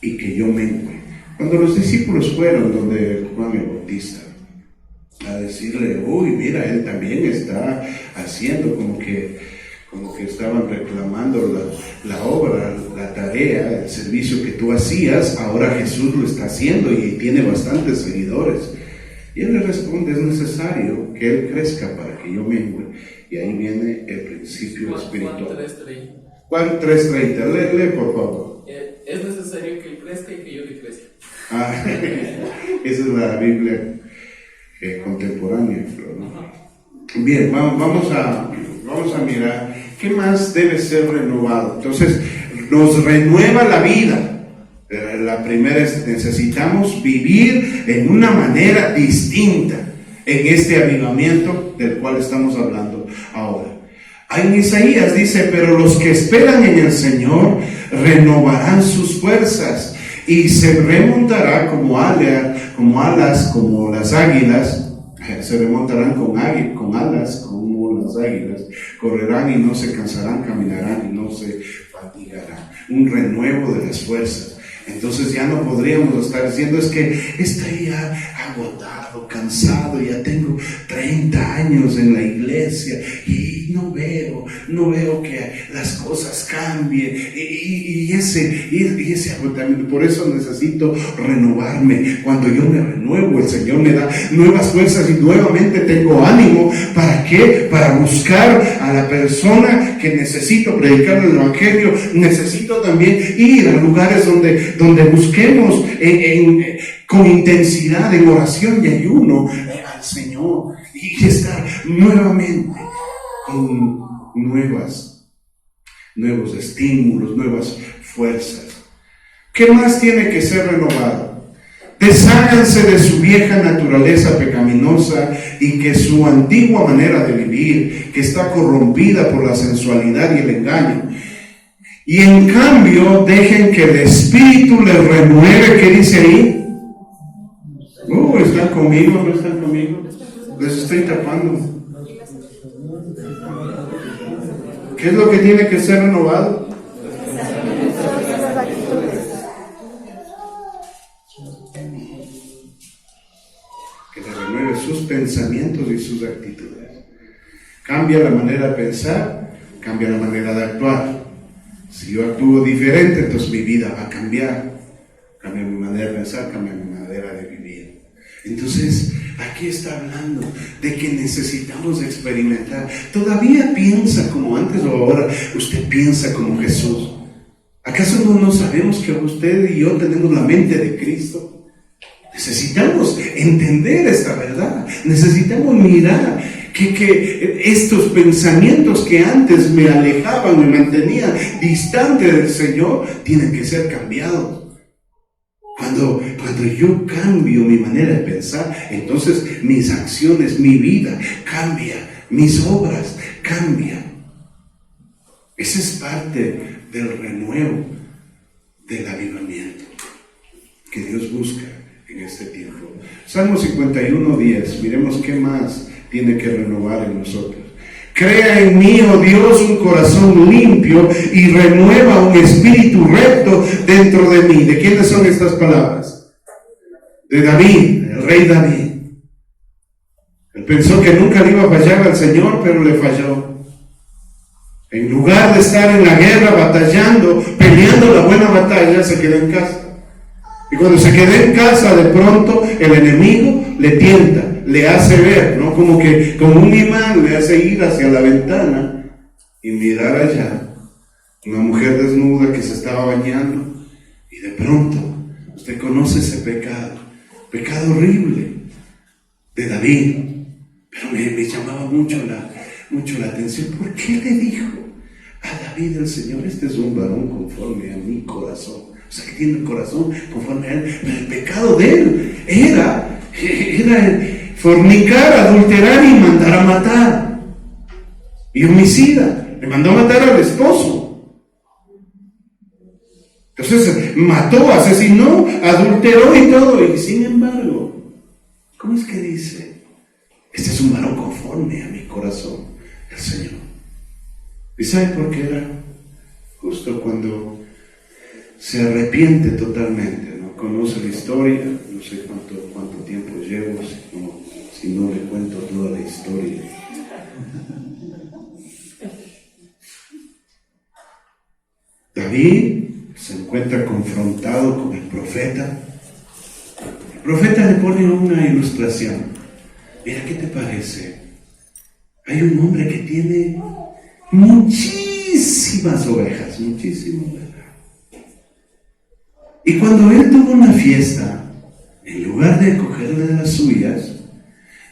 y que yo mengue. Cuando los discípulos fueron donde Juan el Bautista a decirle, uy, mira, él también está haciendo, como que estaban reclamando la obra, la tarea, el servicio que tú hacías, ahora Jesús lo está haciendo y tiene bastantes seguidores. Y él le responde, es necesario que Él crezca para que yo mengue. Y ahí viene el principio espiritual. Juan 3:30, lee por favor. Es necesario que Él crezca y que yo decrezca. Esa es la Biblia contemporánea, ¿no? Bien, vamos a mirar qué más debe ser renovado. Entonces, nos renueva la vida. La primera es, necesitamos vivir en una manera distinta en este avivamiento del cual estamos hablando ahora. En Isaías dice, pero los que esperan en el Señor renovarán sus fuerzas y se remontará como alas, como las águilas, se remontarán con alas como las águilas, correrán y no se cansarán, caminarán y no se fatigarán. Un renuevo de las fuerzas. Entonces ya no podríamos estar diciendo, es que estoy ya agotado, cansado, ya tengo 30 años en la iglesia y no veo que las cosas cambien y ese agotamiento. Por eso necesito renovarme. Cuando yo me renuevo, el Señor me da nuevas fuerzas y nuevamente tengo ánimo. ¿Para qué? Para buscar a la persona que necesito predicar el Evangelio. Necesito también ir a lugares donde busquemos con intensidad en oración y ayuno al Señor y estar nuevamente con nuevos estímulos, nuevas fuerzas. ¿Qué más tiene que ser renovado? Desháganse de su vieja naturaleza pecaminosa y que su antigua manera de vivir, que está corrompida por la sensualidad y el engaño. Y en cambio, dejen que el Espíritu les renueve. ¿Qué dice ahí? ¿Están conmigo? ¿No están conmigo? Les estoy tapando. ¿Qué es lo que tiene que ser renovado? Que le renueve sus pensamientos y sus actitudes. Cambia la manera de pensar, cambia la manera de actuar. Si yo actúo diferente, entonces mi vida va a cambiar. Cambia mi manera de pensar, cambia mi manera de vivir. Entonces, aquí está hablando de que necesitamos experimentar. ¿Todavía piensa como antes o ahora usted piensa como Jesús? ¿Acaso no sabemos que usted y yo tenemos la mente de Cristo? Necesitamos entender esta verdad. Necesitamos mirar que estos pensamientos que antes me alejaban, me mantenían distante del Señor, tienen que ser cambiados. Cuando yo cambio mi manera de pensar, entonces mis acciones, mi vida cambia, mis obras cambian. Esa es parte del renuevo, del avivamiento que Dios busca en este tiempo. Salmo 51:10, miremos qué más tiene que renovar en nosotros. Crea en mí, oh Dios, un corazón limpio y renueva un espíritu recto dentro de mí. ¿De quiénes son estas palabras? De David, el rey David. Él pensó que nunca le iba a fallar al Señor, pero le falló. En lugar de estar en la guerra, batallando, peleando la buena batalla, se quedó en casa. Y cuando se quedó en casa, de pronto el enemigo le tienta, le hace ver, ¿no? Como que con un imán le hace ir hacia la ventana y mirar allá una mujer desnuda que se estaba bañando. Y de pronto usted conoce ese pecado horrible de David. Pero me llamaba mucho la atención. ¿Por qué le dijo a David el Señor: este es un varón conforme a mi corazón? O sea, que tiene el corazón conforme a él. Pero el pecado de él era fornicar, adulterar y mandar a matar. Y homicida. Le mandó a matar al esposo. Entonces mató, asesinó, adulteró y todo. Y sin embargo, ¿cómo es que dice? Este es un varón conforme a mi corazón, el Señor. ¿Y sabe por qué era? Justo cuando se arrepiente totalmente, ¿no? Conoce la historia, no sé cuánto tiempo llevo, si no le cuento toda la historia. David se encuentra confrontado con el profeta. El profeta le pone una ilustración. Mira, ¿qué te parece? Hay un hombre que tiene muchísimas ovejas. Y cuando él tuvo una fiesta, en lugar de cogerle de las suyas,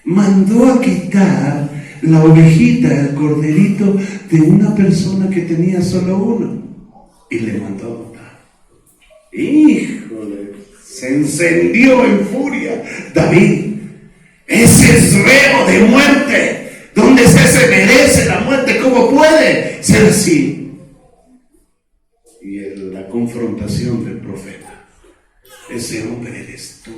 mandó a quitar la ovejita, el corderito de una persona que tenía solo uno, y le mandó a matar. ¡Híjole! Se encendió en furia David. Ese es reo de muerte. ¿Dónde se merece la muerte? ¿Cómo puede ser así? Y la confrontación del profeta: ese hombre eres tú.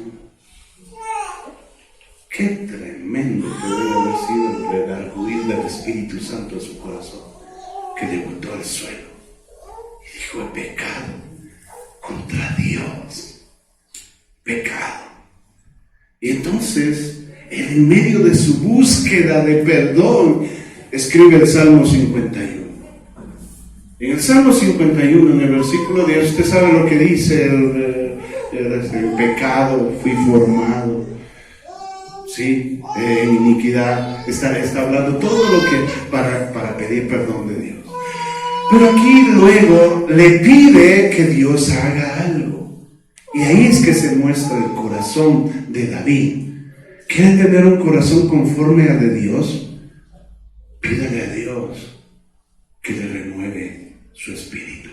Qué tremendo que debe haber sido el redarguir del Espíritu Santo a su corazón, que le botó al suelo y dijo: he pecado contra Dios. Pecado. Y entonces, en medio de su búsqueda de perdón, escribe el Salmo 51. En el Salmo 51, en el versículo 10, usted sabe lo que dice: el pecado fui formado, ¿sí? En iniquidad. Está hablando todo lo que para pedir perdón de Dios. Pero aquí luego le pide que Dios haga algo. Y ahí es que se muestra el corazón de David. ¿Quiere tener un corazón conforme al de Dios? Pídale a Dios que le renueve su espíritu,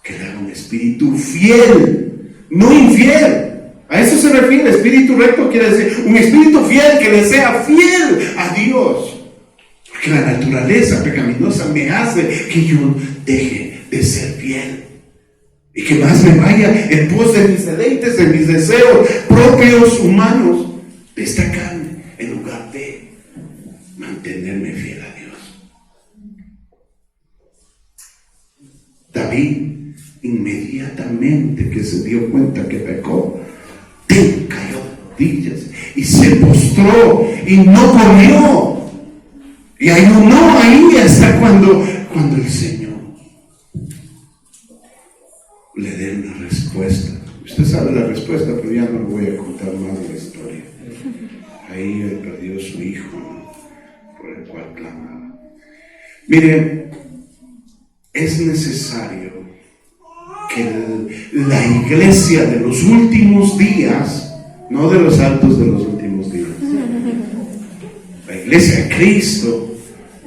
que le haga un espíritu fiel no infiel. A eso se refiere. Espíritu recto quiere decir un espíritu fiel que le sea fiel a Dios. Porque la naturaleza pecaminosa me hace que yo deje de ser fiel. Y que más me vaya en pos de mis deleites, de mis deseos propios humanos, de esta carne, en lugar de mantenerme fiel a Dios. David, inmediatamente que se dio cuenta que pecó, cayó de rodillas y se postró y no comió y ayunó ahí hasta cuando el Señor le dé una respuesta. Usted sabe la respuesta, pero ya no le voy a contar más de la historia. Ahí él perdió a su hijo, ¿no?, por el cual clamaba. Mire, es necesario que la iglesia de los últimos días, no de los altos de los últimos días, la iglesia de Cristo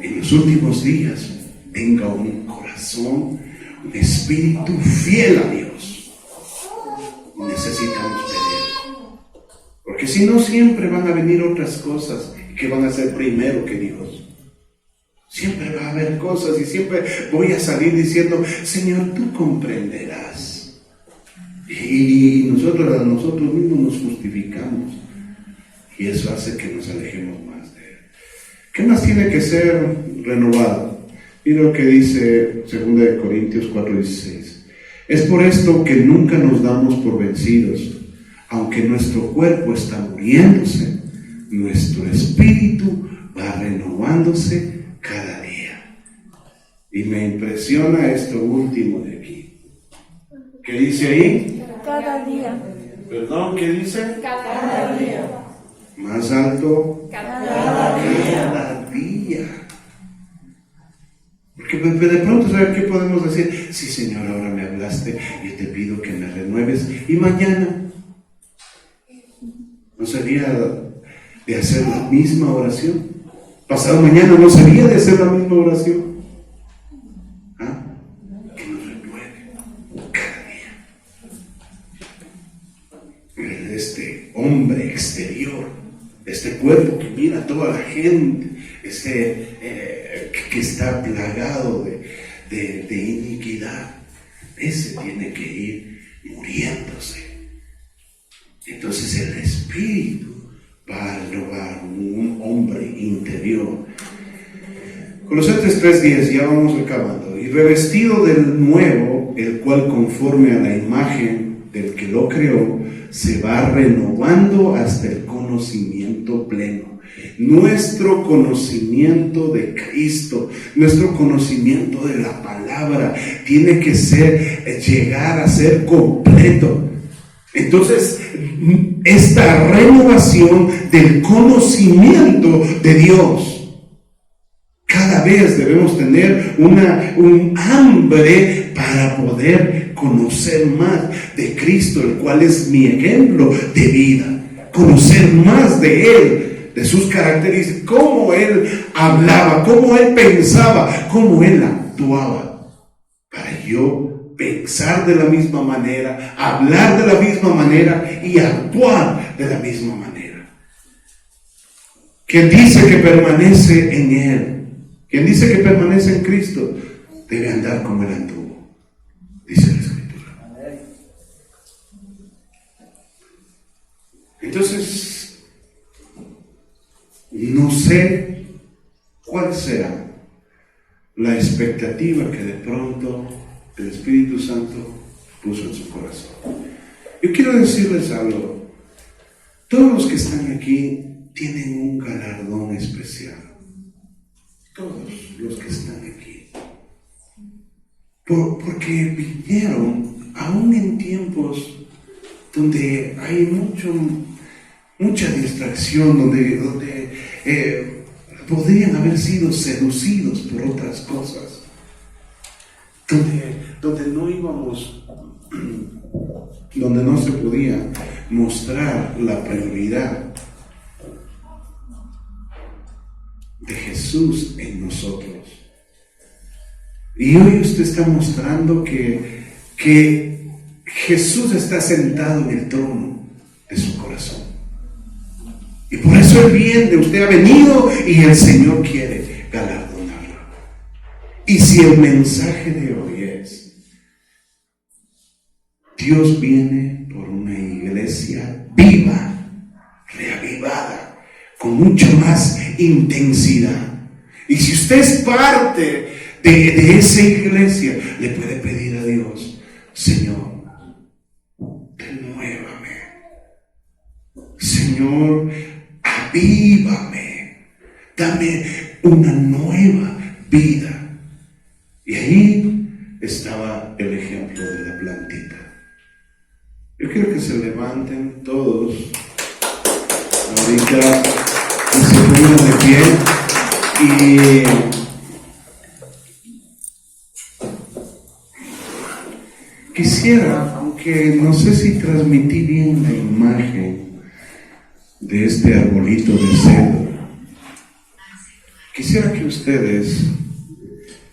en los últimos días tenga un corazón, un espíritu fiel a Dios. Necesitamos pedir, porque si no siempre van a venir otras cosas que van a ser primero que Dios. Siempre va a haber cosas y siempre voy a salir diciendo: Señor, tú comprenderás. Y nosotros a nosotros mismos nos justificamos. Y eso hace que nos alejemos más de Él. ¿Qué más tiene que ser renovado? Mira lo que dice 2 Corintios 4:16. Es por esto que nunca nos damos por vencidos. Aunque nuestro cuerpo está muriéndose, nuestro espíritu va renovándose cada día. Y me impresiona esto último de aquí. ¿Qué dice ahí? Cada día. Perdón, ¿qué dice? Cada día. Más alto. Cada día. Cada día. Porque de pronto, ¿sabes qué podemos decir? Sí, Señor, ahora me hablaste, yo te pido que me renueves. Y mañana, ¿no sería de hacer la misma oración? Pasado mañana, ¿no sería de hacer la misma oración? ¿Ah? Que nos renueve cada día. Este hombre exterior, este cuerpo que mira a toda la gente, que está plagado de iniquidad, ese tiene que ir muriéndose. Entonces el espíritu va a renovar un hombre interior. Colosenses 3:10, ya vamos acabando. Y revestido del nuevo, el cual conforme a la imagen del que lo creó, se va renovando hasta el conocimiento pleno. Nuestro conocimiento de Cristo, nuestro conocimiento de la palabra, tiene que llegar a ser completo. Entonces, esta renovación del conocimiento de Dios, cada vez debemos tener un hambre para poder conocer más de Cristo, el cual es mi ejemplo de vida. Conocer más de Él, de sus características, cómo Él hablaba, cómo Él pensaba, cómo Él actuaba, para yo pensar de la misma manera, hablar de la misma manera y actuar de la misma manera. Quien dice que permanece en Él, quien dice que permanece en Cristo, debe andar como Él anduvo, dice la Escritura. Entonces, no sé cuál será la expectativa que de pronto el Espíritu Santo puso en su corazón. Yo quiero decirles algo. Todos los que están aquí tienen un galardón especial. Todos los que están aquí. Porque vinieron aún en tiempos donde hay mucha distracción, donde podrían haber sido seducidos por otras cosas. Donde no íbamos, donde no se podía mostrar la prioridad de Jesús en nosotros. Y hoy usted está mostrando que Jesús está sentado en el trono de su corazón. Y por eso el bien de usted ha venido y el Señor quiere galardonarlo. Y si el mensaje de hoy es: Dios viene por una iglesia viva, reavivada, con mucho más intensidad. Y si usted es parte de esa iglesia, le puede pedir a Dios: Señor, renuévame. Señor, avívame. Dame una nueva vida. Y ahí estaba el ejemplo de la plantita. Yo quiero que se levanten todos ahorita y se pongan de pie. Y quisiera, aunque no sé si transmití bien la imagen de este arbolito de cedro, quisiera que ustedes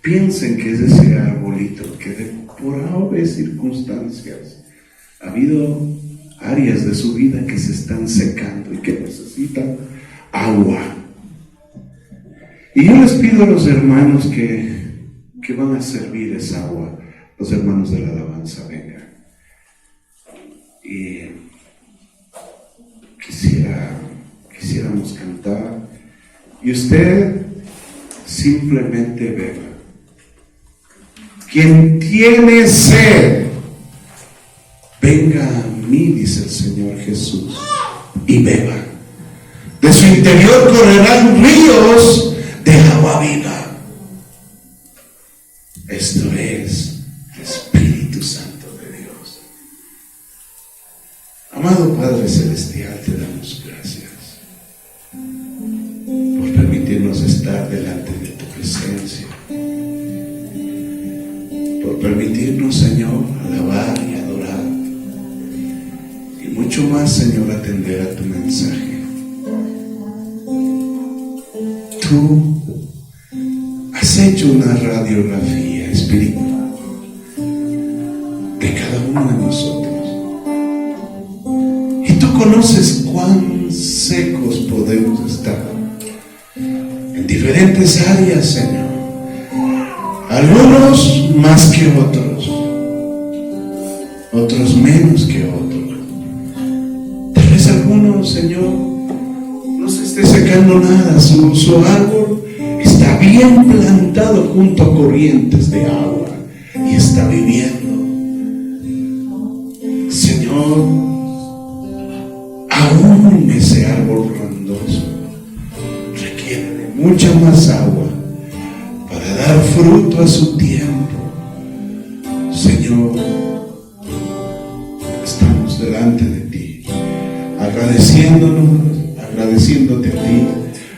piensen que es ese arbolito que por obvias circunstancias ha habido áreas de su vida que se están secando y que necesitan agua. Y yo les pido a los hermanos que van a servir esa agua, los hermanos de la alabanza, vengan. Y quisiéramos cantar y usted simplemente beba. Quien tiene sed, venga a mí, dice el Señor Jesús, y beba. De su interior correrán ríos de agua viva. Esto es el Espíritu Santo de Dios. Amado Padre Celestial, te damos gracias por permitirnos estar delante de tu presencia, por permitirnos, Señor, alabar y adorar, y mucho más, Señor, atender a tu mensaje. Tú has hecho una radiografía espiritual de cada uno de nosotros, y tú conoces cuán secos podemos estar en diferentes áreas, Señor. Algunos más que otros, otros menos que otros. Tal vez algunos, Señor, no se esté secando nada, su árbol está bien plantado junto a corrientes de agua y está viviendo. Señor, aún ese árbol frondoso requiere de mucha más agua para dar fruto a su tiempo. Señor, estamos delante de ti, agradeciéndote a ti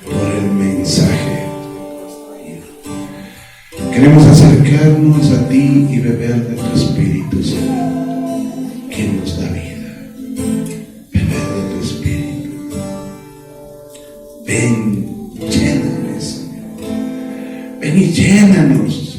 por el mensaje. Queremos acercarnos a ti y beber de tu Espíritu, Señor, quien nos da vida. Beber de tu Espíritu. Ven, lléname, Señor. Ven y llénanos.